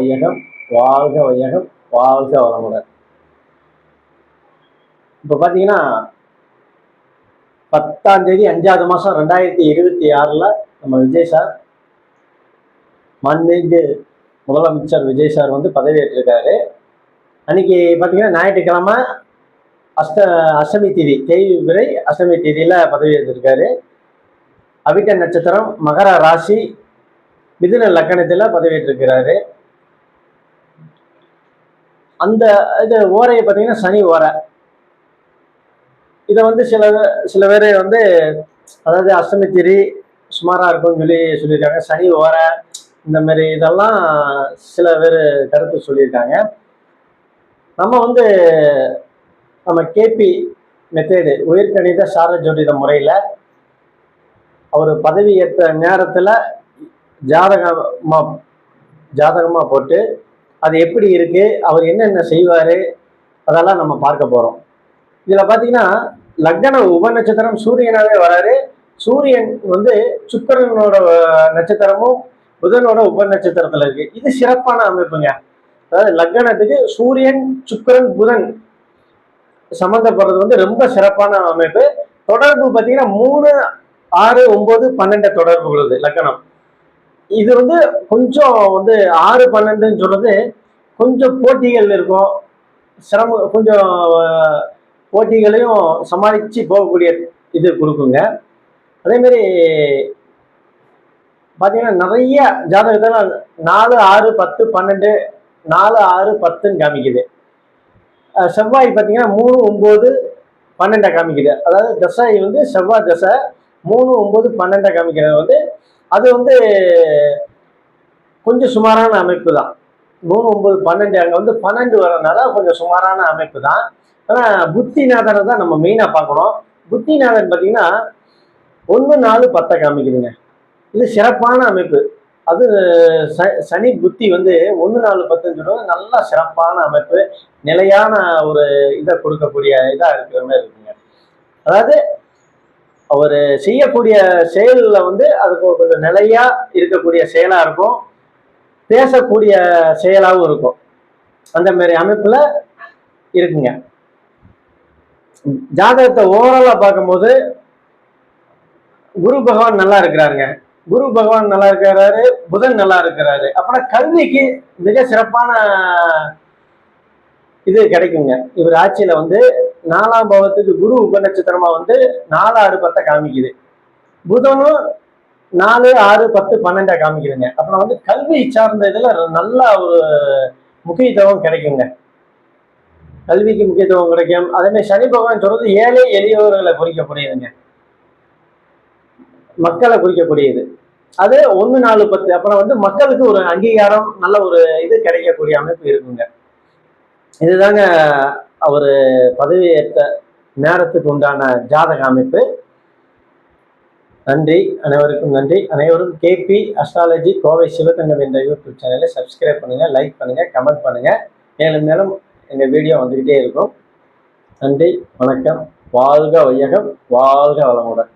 வையகம், வாழ்க வையகம், வாழ்க வளமுடன். இப்போ பார்த்தீங்கன்னா 10ஆம் தேதி 5வது மாதம் 2026 நம்ம விஜய் சார், மாண்புமிகு முதலமைச்சர் விஜய் சார் வந்து பதவியேற்றிருக்காரு. அன்னைக்கு பார்த்தீங்கன்னா ஞாயிற்றுக்கிழமை அஷ்டமி திதி, தேய்பிறை அஷ்டமி திதியில பதவியேற்றிருக்காரு. அவிட்ட நட்சத்திரம், மகர ராசி, மிதுன லக்கணத்துல பதவியேற்றிருக்கிறாரு. அந்த இது ஓரையை பார்த்தீங்கன்னா சனி ஓரை. இதை வந்து சில பேர் வந்து, அதாவது அஷ்டமி திதி சுமாரா இருக்கும்னு சொல்லியிருக்காங்க. சனி ஓரை இந்த மாதிரி இதெல்லாம் சில பேர் கருத்து சொல்லியிருக்காங்க. நம்ம கேபி மெத்தேடு உயிர்கணித சார ஜோதிட முறையில் அவர் பதவியேற்ற நேரத்தில் ஜாதகமாக போட்டு அது எப்படி இருக்கு, அவர் என்னென்ன செய்வார், அதெல்லாம் நம்ம பார்க்க போகிறோம். இதில் பார்த்தீங்கன்னா லக்ன உபநட்சத்திரம் சூரியனாவே வராரு. சூரியன் வந்து சுக்கிரனோட நட்சத்திரமும் புதனோட உபநட்சத்திரத்தில் இருக்கு. இது சிறப்பான அமைப்புங்க. அதாவது லக்னத்துக்கு சூரியன், சுக்கிரன், புதன் சம்மந்தப்படுறது வந்து ரொம்ப சிறப்பான அமைப்பு. தொடர்பு பார்த்தீங்கன்னா 3, 6, 9, 12 தொடர்பு உள்ளது லக்னம். இது வந்து கொஞ்சம் வந்து 6, 12ன்னு சொல்றது கொஞ்சம் போட்டிகள் இருக்கும், கொஞ்சம் போட்டிகளையும் சமாளித்து போகக்கூடிய இது கொடுக்குங்க. அதே மாதிரி பார்த்தீங்கன்னா நிறைய ஜாதகத்தில் 4, 6, 10, 12, 4, 6, 10ன்னு காமிக்குது. செவ்வாய் பார்த்தீங்கன்னா 3, 9, 12 காமிக்குது. அதாவது தசை வந்து செவ்வாய் தசை 3, 9, 12 காமிக்கிறது வந்து அது வந்து கொஞ்சம் சுமாரான அமைப்பு தான். 3, 9, 12 அங்கே வந்து 12 வரதுனால கொஞ்சம் சுமாரான அமைப்பு தான். ஆனால் புத்திநாதனை தான் நம்ம மெயினாக பார்க்கணும். புத்திநாதன் பார்த்தீங்கன்னா 1, 4, 10 காமிக்குதுங்க. இது சிறப்பான அமைப்பு. அது சனி புத்தி வந்து 1, 4, 10ன்னு சொல்றது நல்ல சிறப்பான அமைப்பு, நிலையான ஒரு இதை கொடுக்கக்கூடிய இதாக இருக்கிற மாதிரி இருக்குங்க. அதாவது அவர் செய்யக்கூடிய செயலில் வந்து அதுக்கு கொஞ்சம் நிலையா இருக்கக்கூடிய செயலாக இருக்கும், பேசக்கூடிய செயலாகவும் இருக்கும். அந்த மாதிரி அமைப்புல இருக்குங்க. ஜாதகத்தை ஓவராலா பார்க்கும்போது குரு பகவான் நல்லா இருக்கிறாருங்க. குரு பகவான் நல்லா இருக்கிறாரு, புதன் நல்லா இருக்கிறாரு. அப்புறம் கல்விக்கு மிக சிறப்பான இது கிடைக்குங்க. இவர் ஆட்சியில வந்து 4ஆம் பாவத்துக்கு குரு உபநட்சத்திரமா வந்து 4, 6, 10 காமிக்குது. புதனும் 4, 6, 10, 12 காமிக்குதுங்க. அப்புறம் வந்து கல்வி சார்ந்த இதுல நல்ல ஒரு முக்கியத்துவம் கிடைக்குங்க. கல்விக்கு முக்கியத்துவம் கிடைக்கும். அதே மாதிரி சனி பகவான் சொல்றது ஏழை எளியவர்களை குறிக்கக்கூடியதுங்க, மக்களை குறிக்கக்கூடியது. அது 1, 4, 10. அப்புறம் வந்து மக்களுக்கு ஒரு அங்கீகாரம், நல்ல ஒரு இது கிடைக்கக்கூடிய அமைப்பு இருக்குங்க. இதுதாங்க அவர் பதவியேற்ற நேரத்துக்கு உண்டான ஜாதக அமைப்பு. நன்றி, அனைவருக்கும் நன்றி. அனைவரும் கேபி அஸ்ட்ராலஜி கோவை சிவத்தங்கம் என்ற யூடியூப் சேனலை சப்ஸ்கிரைப் பண்ணுங்க, லைக் பண்ணுங்க, கமெண்ட் பண்ணுங்க. மேலும் மேலும் எங்கள் வீடியோ வந்துக்கிட்டே இருக்கும். நன்றி, வணக்கம். வாழ்க வையகம், வாழ்க வளமுடன்.